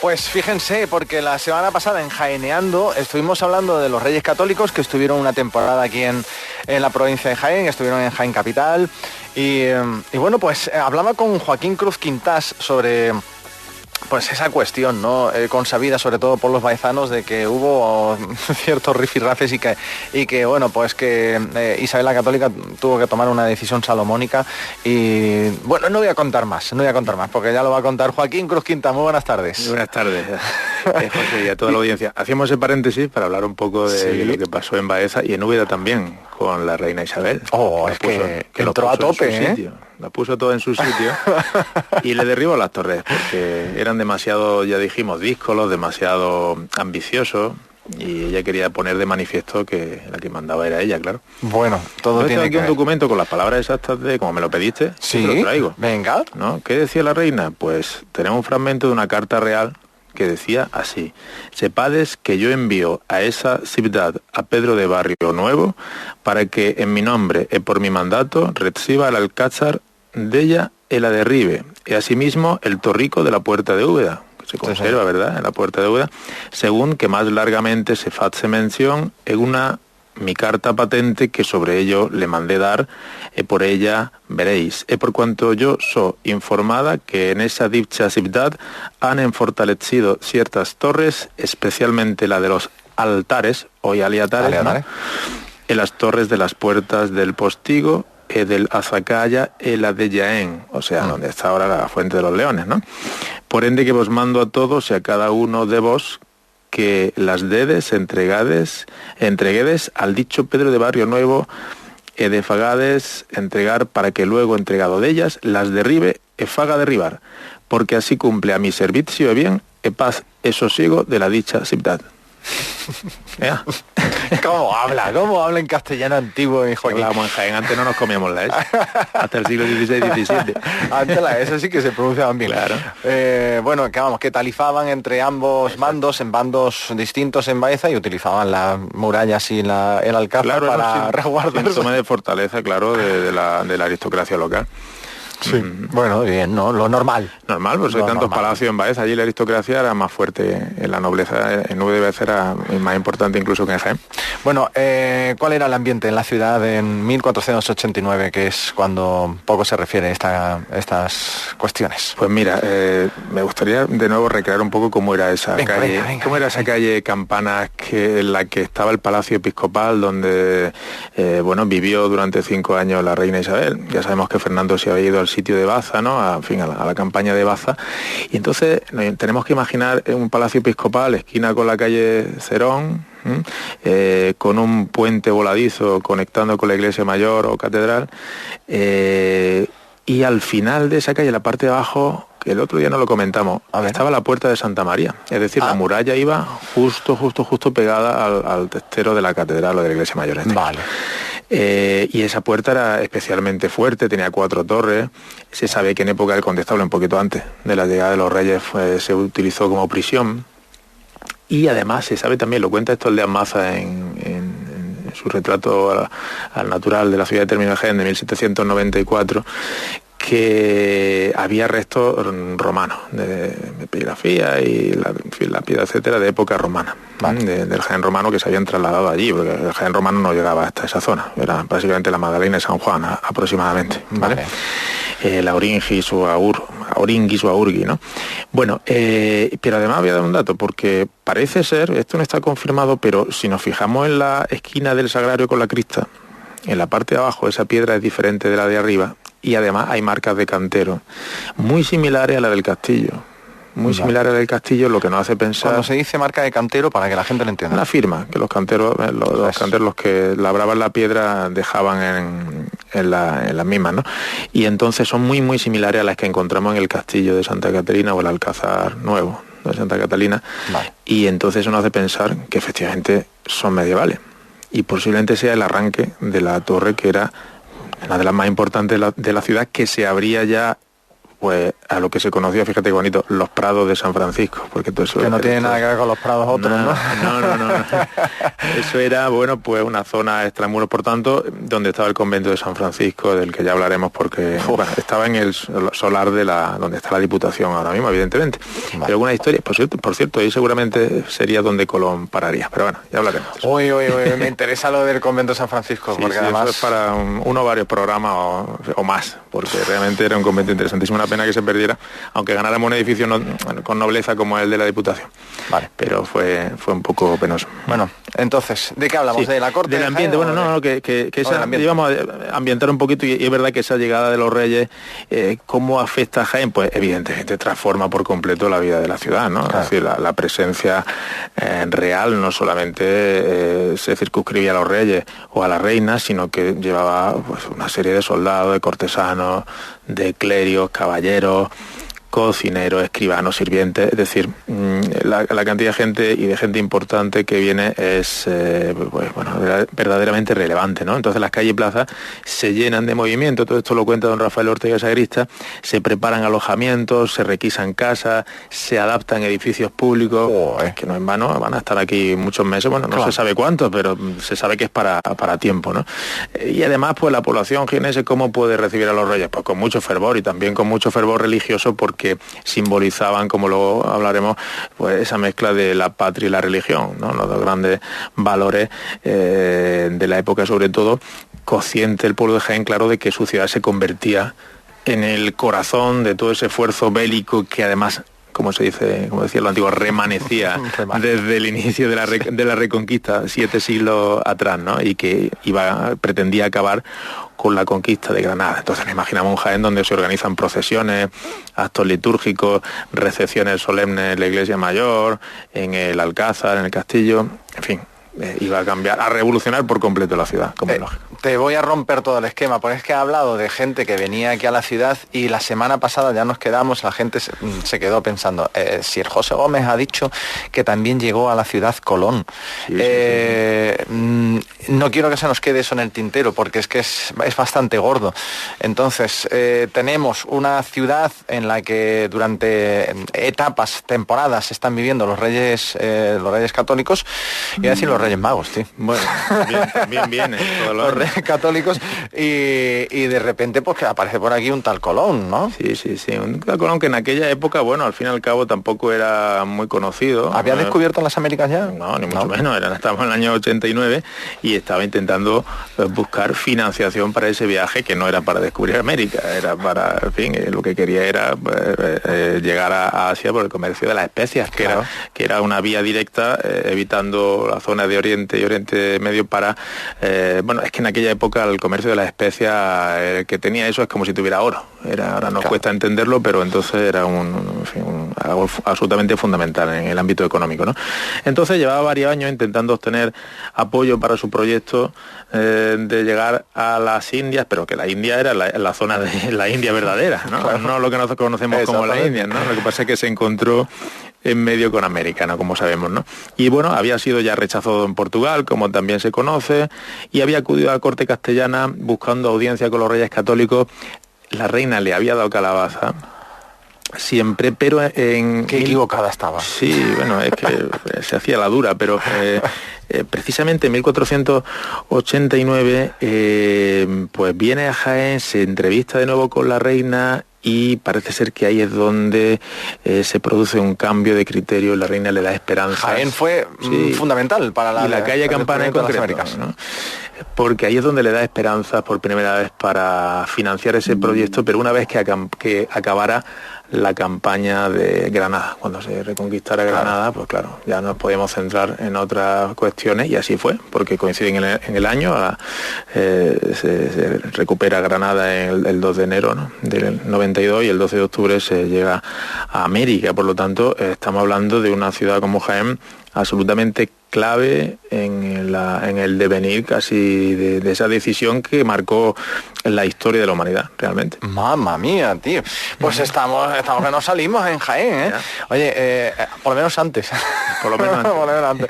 Pues fíjense, porque la semana pasada en Jaeneando estuvimos hablando de los Reyes Católicos que estuvieron una temporada aquí en la provincia de Jaén, estuvieron en Jaén Capital y bueno, pues hablaba con Joaquín Cruz Quintás sobre pues esa cuestión, ¿no? Consabida sobre todo por los baezanos de que hubo ciertos rifirrafes y que bueno, pues que Isabel la Católica tuvo que tomar una decisión salomónica y bueno, no voy a contar más porque ya lo va a contar Joaquín Cruz Quintás. Muy buenas tardes. Muy buenas tardes, José, y a toda la audiencia. Hacíamos el paréntesis para hablar un poco de lo que pasó en Baeza y en Úbeda también con la reina Isabel. Es que entró a tope, ¿eh? La puso todo en su sitio y le derribó las torres porque eran demasiado, ya dijimos, díscolos, demasiado ambiciosos y ella quería poner de manifiesto que la que mandaba era ella, claro. Bueno, todo tiene aquí que un ver. Documento con las palabras exactas de, como me lo pediste, sí, te lo traigo. Venga. ¿No? ¿Qué decía la reina? Pues tenemos un fragmento de una carta real que decía así: sepades que yo envío a esa ciudad a Pedro de Barrio Nuevo para que en mi nombre y por mi mandato reciba el alcázar de ella y la derribe, y asimismo el torrico de la puerta de Úbeda, que se conserva, ¿verdad?, en la puerta de Úbeda, según que más largamente se face mención en una mi carta patente que sobre ello le mandé dar, y por ella veréis, y por cuanto yo soy informada que en esa dicha ciudad han enfortalecido ciertas torres, especialmente la de los altares, o aliatares, ¿no?, en las torres de las puertas del postigo, del Azacaya y la de Jaén, o sea, donde está ahora la Fuente de los Leones, ¿no? Por ende que vos mando a todos y a cada uno de vos que las dedes entreguedes al dicho Pedro de Barrio Nuevo y de fagades entregar para que luego entregado de ellas las derribe e faga derribar, porque así cumple a mi servicio y bien e paz e sosiego de la dicha ciudad. ¿Cómo habla en castellano antiguo, mi Joaquín? Hablábamos en Jaén, antes no nos comíamos la S hasta el siglo XVI-XVII. Antes la S sí que se pronunciaban bien. Claro. Bueno, que vamos, que talifaban entre ambos bandos, en bandos distintos en Baeza, y utilizaban las murallas y el alcázar para resguardar. Síntoma de fortaleza, claro, de la aristocracia local. Sí, bueno, bien, ¿no? Lo normal. Normal, pues hay tantos palacios en Baeza, allí la aristocracia era más fuerte, en la nobleza en Úbeda de Baeza era más importante incluso que en Jaén. Bueno, ¿cuál era el ambiente en la ciudad en 1489, que es cuando poco se refiere a estas cuestiones? Pues mira, me gustaría de nuevo recrear un poco cómo era esa calle, cómo era esa calle Campanas en la que estaba el Palacio Episcopal, donde vivió durante 5 años la reina Isabel. Ya sabemos que Fernando se había ido al sitio de Baza, ¿no? A la campaña de Baza, y entonces tenemos que imaginar un palacio episcopal, esquina con la calle Cerón, con un puente voladizo conectando con la iglesia mayor o catedral, y al final de esa calle, la parte de abajo, que el otro día no lo comentamos, estaba la puerta de Santa María, es decir, la muralla iba justo pegada al testero de la catedral o de la iglesia mayor. Vale. Y esa puerta era especialmente fuerte, tenía 4 torres. Se sabe que en época del Condestable, un poquito antes de la llegada de los reyes, se utilizó como prisión. Y además se sabe también, lo cuenta esto el de Maza en su retrato al natural de la ciudad de Término de Jaén de 1794, que había restos romanos de epigrafía y la piedra, etcétera, de época romana, del Jaén romano, que se habían trasladado allí, porque el Jaén romano no llegaba hasta esa zona, era básicamente la Magdalena y San Juan aproximadamente, ¿vale? La Oringis o Aurigui, ¿no? Bueno, pero además voy a dar un dato, porque parece ser, esto no está confirmado, pero si nos fijamos en la esquina del Sagrario con la crista, en la parte de abajo esa piedra es diferente de la de arriba, y además hay marcas de cantero muy similares a la del castillo. Similar al del castillo, lo que nos hace pensar... Cuando se dice marca de cantero, para que la gente lo entienda. La firma, que los canteros, los que labraban la piedra dejaban en las mismas, ¿no? Y entonces son muy similares a las que encontramos en el castillo de Santa Caterina o el Alcázar Nuevo de Santa Catalina. Vale. Y entonces eso nos hace pensar que efectivamente son medievales. Y posiblemente sea el arranque de la torre, que era una de las más importantes de la ciudad, que se abría ya pues a lo que se conocía, fíjate qué bonito, los prados de San Francisco, porque todo eso... Que no tiene nada que ver con los prados otros, ¿no? No. Eso era, bueno, pues una zona extramuros, por tanto, donde estaba el convento de San Francisco, del que ya hablaremos, porque bueno, estaba en el solar de donde está la Diputación ahora mismo, evidentemente. Vale. Pero alguna historia, por cierto, ahí seguramente sería donde Colón pararía, pero bueno, ya hablaremos. Uy, me interesa lo del convento de San Francisco, sí, porque sí, además... Eso es para uno o varios programas o más, porque realmente era un convento interesantísimo, una pena que se perdiera, aunque ganáramos un edificio con nobleza como el de la Diputación. Vale. Pero fue un poco penoso. Bueno, entonces, ¿de qué hablamos? Sí, ¿De la corte? Del ambiente, bueno, que íbamos a ambientar un poquito, y es verdad que esa llegada de los reyes, ¿cómo afecta a Jaén? Pues evidentemente transforma por completo la vida de la ciudad, ¿no? Claro. Es decir, la presencia real no solamente se circunscribía a los reyes o a la reina, sino que llevaba pues una serie de soldados, de cortesanos, de clérigos, caballeros, cocineros, escribanos, sirvientes, es decir, la cantidad de gente y de gente importante que viene es verdaderamente relevante, ¿no? Entonces las calles y plazas se llenan de movimiento, todo esto lo cuenta don Rafael Ortega Sagrista, se preparan alojamientos, se requisan casas, se adaptan edificios públicos, que no en vano van a estar aquí muchos meses, bueno, no se sabe cuántos, pero se sabe que es para tiempo, ¿no? Y además, pues la población jienense, ¿cómo puede recibir a los reyes? Pues con mucho fervor, y también con mucho fervor religioso, porque simbolizaban, como luego hablaremos, pues esa mezcla de la patria y la religión, ¿no? Los dos grandes valores de la época, sobre todo, consciente el pueblo de Jaén, claro, de que su ciudad se convertía en el corazón de todo ese esfuerzo bélico que además, como se dice, como decía lo antiguo, remanecía desde el inicio de la Reconquista, 7 siglos atrás, ¿no? Y que pretendía acabar con la conquista de Granada. Entonces me imaginaba un Jaén donde se organizan procesiones, actos litúrgicos, recepciones solemnes en la iglesia mayor, en el Alcázar, en el castillo, en fin, iba a cambiar, a revolucionar por completo la ciudad, como es lógico. Te voy a romper todo el esquema, porque es que he hablado de gente que venía aquí a la ciudad y la semana pasada ya nos quedamos, la gente se quedó pensando, si el José Gómez ha dicho que también llegó a la ciudad Colón. Sí. No quiero que se nos quede eso en el tintero, porque es que es bastante gordo. Entonces, tenemos una ciudad en la que durante etapas, temporadas, están viviendo los reyes católicos, y a decir los reyes magos, tío. Bueno, también viene todo los reyes católicos, y de repente pues que aparece por aquí un tal Colón, ¿no? Sí, un tal Colón que en aquella época, bueno, al fin y al cabo tampoco era muy conocido. ¿Había descubierto las Américas ya? No, ni mucho menos, estábamos en el año 89 y estaba intentando buscar financiación para ese viaje, que no era para descubrir América, era para, en fin, lo que quería era llegar a Asia por el comercio de las especias, claro, que era una vía directa, evitando la zona de Oriente y Oriente Medio para, bueno, es que en aquella época el comercio de las especias, el que tenía eso es como si tuviera oro. Ahora nos cuesta entenderlo, pero entonces era algo absolutamente fundamental en el ámbito económico, ¿no? Entonces llevaba varios años intentando obtener apoyo para su proyecto de llegar a las Indias, pero que la India era la zona de la India verdadera, ¿no? Claro. No lo que nosotros conocemos como la India, ¿no? Lo que pasa es que se encontró en medio con América, ¿no? Como sabemos, ¿no? Y bueno, había sido ya rechazado en Portugal, como también se conoce, y había acudido a la corte castellana buscando audiencia con los reyes católicos. La reina le había dado calabaza siempre, pero en... Qué equivocada estaba. Sí, bueno, es que se hacía la dura, pero precisamente en 1489 pues viene a Jaén, se entrevista de nuevo con la reina, y parece ser que ahí es donde se produce un cambio de criterio, la reina le da esperanza. Jaén fue fundamental para la calle Campana en concreto, ¿no? Porque ahí es donde le da esperanza por primera vez para financiar ese proyecto, pero una vez que acabara la campaña de Granada, cuando se reconquistara Granada, pues claro, ya nos podíamos centrar en otras cuestiones, y así fue, porque coinciden en el año, se recupera Granada el 2 de enero, ¿no?, del 92, y el 12 de octubre se llega a América. Por lo tanto, estamos hablando de una ciudad como Jaén absolutamente clave en en el devenir casi de esa decisión que marcó la historia de la humanidad, realmente. Mamma mía, tío. Pues estamos que no salimos en Jaén, ¿eh? Oye, por lo menos antes. Por lo menos antes. Por lo menos antes.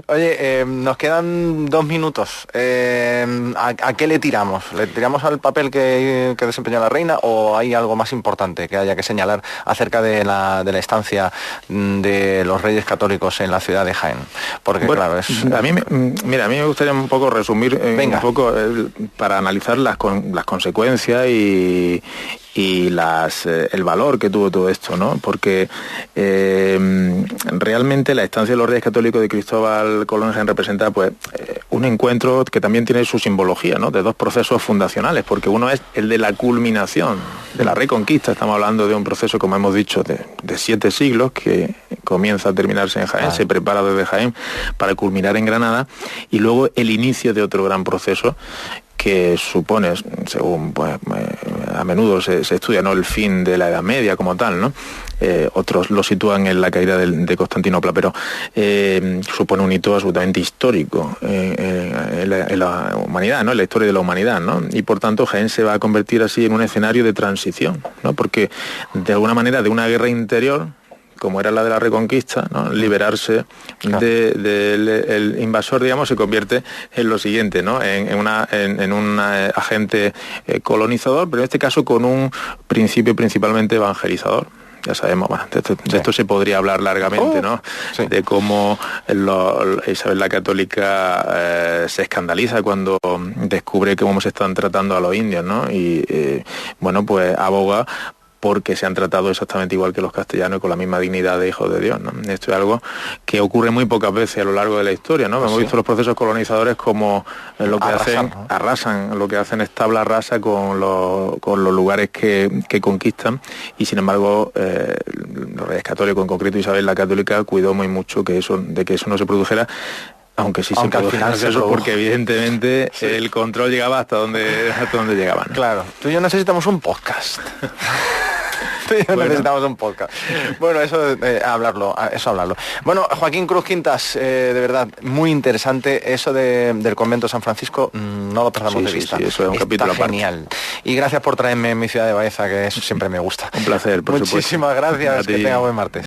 Oye, nos quedan 2 minutos. ¿A qué le tiramos? ¿Le tiramos al papel que desempeñó la reina o hay algo más importante que haya que señalar acerca de la estancia de los Reyes Católicos en la ciudad de Jaén? Porque bueno, claro, es... a mí me gustaría un poco resumir un poco para analizar las consecuencias y el valor que tuvo todo esto, ¿no? Porque realmente la estancia de los Reyes Católicos de Cristóbal Colón en Jaén representa pues un encuentro que también tiene su simbología, ¿no? De 2 procesos fundacionales, porque uno es el de la culminación de la Reconquista. Estamos hablando de un proceso, como hemos dicho, de 7 siglos que comienza a terminarse en Jaén, se prepara desde Jaén para culminar en Granada, y luego el inicio de otro gran proceso que supone, según pues, a menudo se estudia, ¿no?, el fin de la Edad Media como tal, ¿no? Otros lo sitúan en la caída de Constantinopla, pero supone un hito absolutamente histórico en la humanidad, ¿no?, en la historia de la humanidad, ¿no? Y por tanto Jaén se va a convertir así en un escenario de transición, ¿no? Porque de alguna manera de una guerra interior, como era la de la Reconquista, ¿no?, liberarse del invasor, digamos, se convierte en lo siguiente, ¿no?, en un agente colonizador, pero en este caso con un principio principalmente evangelizador. Ya sabemos, bueno, de esto se podría hablar largamente, ¿no? Sí. De cómo Isabel la Católica se escandaliza cuando descubre cómo se están tratando a los indios, ¿no? Y bueno, pues aboga porque se han tratado exactamente igual que los castellanos, con la misma dignidad de hijos de Dios, ¿no? Esto es algo que ocurre muy pocas veces a lo largo de la historia, ¿no? Hemos visto los procesos colonizadores como lo que arrasan, lo que hacen es tabla rasa con los lugares que conquistan, y sin embargo los Reyes Católicos, en concreto Isabel la Católica, cuidó muy mucho de que eso no se produjera. Aunque sí se produjera eso, porque evidentemente el control llegaba hasta donde llegaba, ¿no? Claro, tú y yo necesitamos un podcast. Necesitamos un podcast. Bueno, eso hablarlo. Bueno, Joaquín Cruz Quintas, de verdad, muy interesante. Eso del convento San Francisco, no lo perdamos de vista. Sí, eso es un capítulo aparte. Genial. Y gracias por traerme mi ciudad de Baeza, que eso siempre me gusta. Un placer, por supuesto. Muchísimas gracias, que tenga buen martes.